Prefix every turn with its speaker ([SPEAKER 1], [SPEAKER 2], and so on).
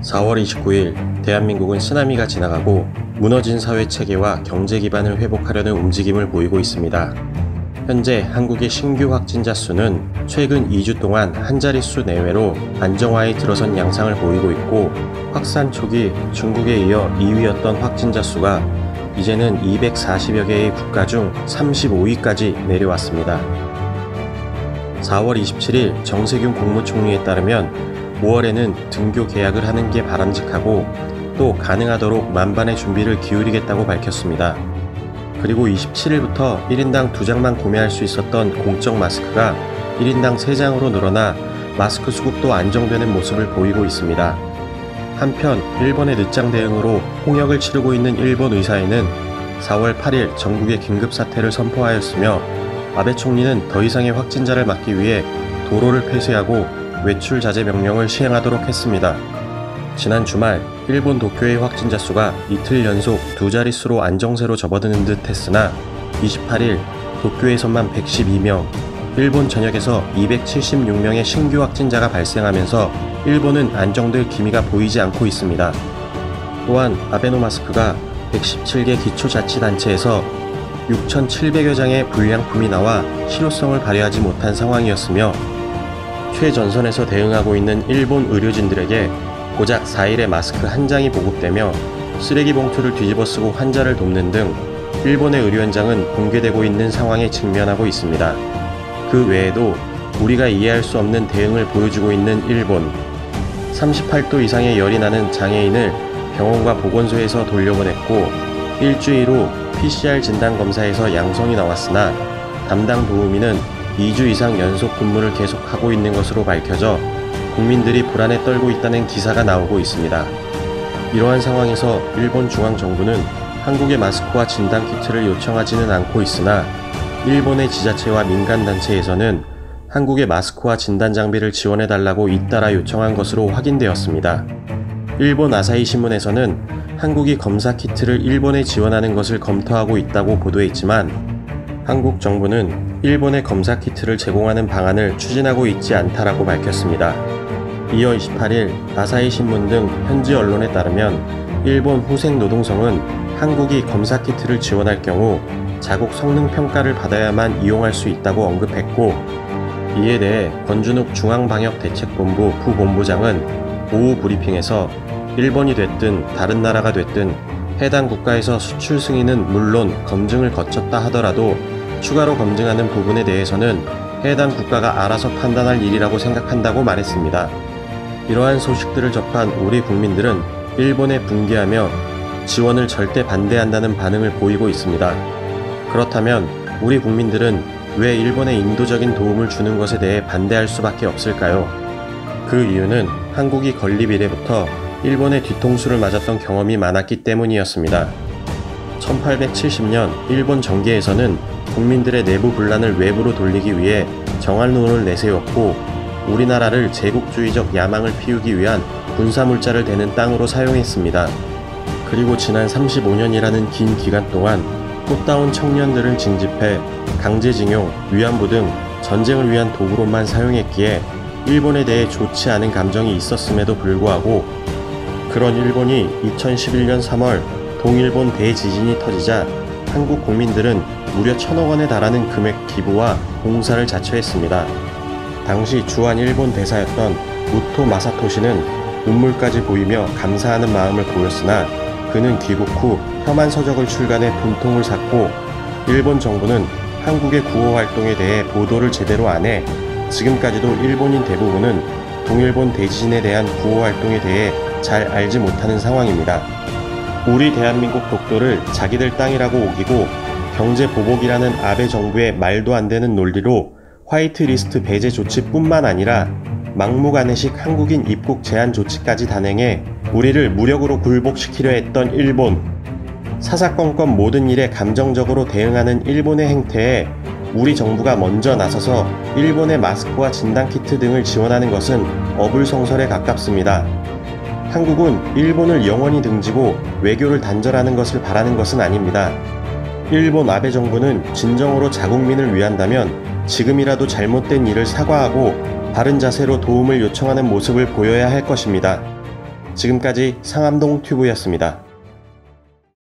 [SPEAKER 1] 4월 29일 대한민국은 쓰나미가 지나가고 무너진 사회 체계와 경제 기반을 회복하려는 움직임을 보이고 있습니다. 현재 한국의 신규 확진자 수는 최근 2주 동안 한 자릿수 내외로 안정화에 들어선 양상을 보이고 있고, 확산 초기 중국에 이어 2위였던 확진자 수가 이제는 240여 개의 국가 중 35위까지 내려왔습니다. 4월 27일 정세균 국무총리에 따르면 5월에는 등교 계약을 하는 게 바람직하고 또 가능하도록 만반의 준비를 기울이겠다고 밝혔습니다. 그리고 27일부터 1인당 2장만 구매할 수 있었던 공적 마스크가 1인당 3장으로 늘어나 마스크 수급도 안정되는 모습을 보이고 있습니다. 한편 일본의 늦장 대응으로 홍역을 치르고 있는 일본 의사회는 4월 8일 전국에 긴급사태를 선포하였으며, 아베 총리는 더 이상의 확진자를 막기 위해 도로를 폐쇄하고 외출 자제 명령을 시행하도록 했습니다. 지난 주말 일본 도쿄의 확진자 수가 이틀 연속 두 자릿수로 안정세로 접어드는 듯 했으나 28일 도쿄에서만 112명, 일본 전역에서 276명의 신규 확진자가 발생하면서 일본은 안정될 기미가 보이지 않고 있습니다. 또한 아베노마스크가 117개 기초자치단체에서 6,700여 장의 불량품이 나와 실효성을 발휘하지 못한 상황이었으며, 최전선에서 대응하고 있는 일본 의료진들에게 고작 4일에 마스크 한 장이 보급되며 쓰레기 봉투를 뒤집어 쓰고 환자를 돕는 등 일본의 의료 현장은 붕괴되고 있는 상황에 직면하고 있습니다. 그 외에도 우리가 이해할 수 없는 대응을 보여주고 있는 일본. 38도 이상의 열이 나는 장애인을 병원과 보건소에서 돌려보냈고, 일주일 후 PCR 진단검사에서 양성이 나왔으나 담당 도우미는 2주 이상 연속 근무를 계속하고 있는 것으로 밝혀져 국민들이 불안에 떨고 있다는 기사가 나오고 있습니다. 이러한 상황에서 일본 중앙정부는 한국의 마스크와 진단키트를 요청하지는 않고 있으나 일본의 지자체와 민간단체에서는 한국의 마스크와 진단장비를 지원해달라고 잇따라 요청한 것으로 확인되었습니다. 일본 아사히 신문에서는 한국이 검사키트를 일본에 지원하는 것을 검토하고 있다고 보도했지만, 한국 정부는 일본에 검사키트를 제공하는 방안을 추진하고 있지 않다라고 밝혔습니다. 이어 28일 아사히 신문 등 현지 언론에 따르면 일본 후생노동성은 한국이 검사키트를 지원할 경우 자국 성능평가를 받아야만 이용할 수 있다고 언급했고, 이에 대해 권준욱 중앙방역대책본부 부본부장은 오후 브리핑에서 일본이 됐든 다른 나라가 됐든 해당 국가에서 수출 승인은 물론 검증을 거쳤다 하더라도 추가로 검증하는 부분에 대해서는 해당 국가가 알아서 판단할 일이라고 생각한다고 말했습니다. 이러한 소식들을 접한 우리 국민들은 일본에 붕괴하며 지원을 절대 반대한다는 반응을 보이고 있습니다. 그렇다면 우리 국민들은 왜 일본에 인도적인 도움을 주는 것에 대해 반대할 수밖에 없을까요? 그 이유는 한국이 건립 이래부터 일본의 뒤통수를 맞았던 경험이 많았기 때문이었습니다. 1870년 일본 정계에서는 국민들의 내부 분란을 외부로 돌리기 위해 정할론을 내세웠고, 우리나라를 제국주의적 야망을 피우기 위한 군사물자를 대는 땅으로 사용했습니다. 그리고 지난 35년이라는 긴 기간 동안 꽃다운 청년들을 징집해 강제징용, 위안부 등 전쟁을 위한 도구로만 사용했기에 일본에 대해 좋지 않은 감정이 있었음에도 불구하고, 그런 일본이 2011년 3월 동일본 대지진이 터지자 한국 국민들은 무려 1,000억 원에 달하는 금액 기부와 봉사를 자처했습니다. 당시 주한 일본 대사였던 무토 마사토시는 눈물까지 보이며 감사하는 마음을 보였으나, 그는 귀국 후 혐한 서적을 출간해 분통을 샀고, 일본 정부는 한국의 구호 활동에 대해 보도를 제대로 안 해 지금까지도 일본인 대부분은 동일본 대지진에 대한 구호 활동에 대해 잘 알지 못하는 상황입니다. 우리 대한민국 독도를 자기들 땅이라고 우기고 경제 보복이라는 아베 정부의 말도 안 되는 논리로 화이트리스트 배제 조치뿐만 아니라 막무가내식 한국인 입국 제한 조치까지 단행해 우리를 무력으로 굴복시키려 했던 일본. 사사건건 모든 일에 감정적으로 대응하는 일본의 행태에 우리 정부가 먼저 나서서 일본의 마스크와 진단키트 등을 지원하는 것은 어불성설에 가깝습니다. 한국은 일본을 영원히 등지고 외교를 단절하는 것을 바라는 것은 아닙니다. 일본 아베 정부는 진정으로 자국민을 위한다면 지금이라도 잘못된 일을 사과하고 바른 자세로 도움을 요청하는 모습을 보여야 할 것입니다. 지금까지 상암동 튜브였습니다.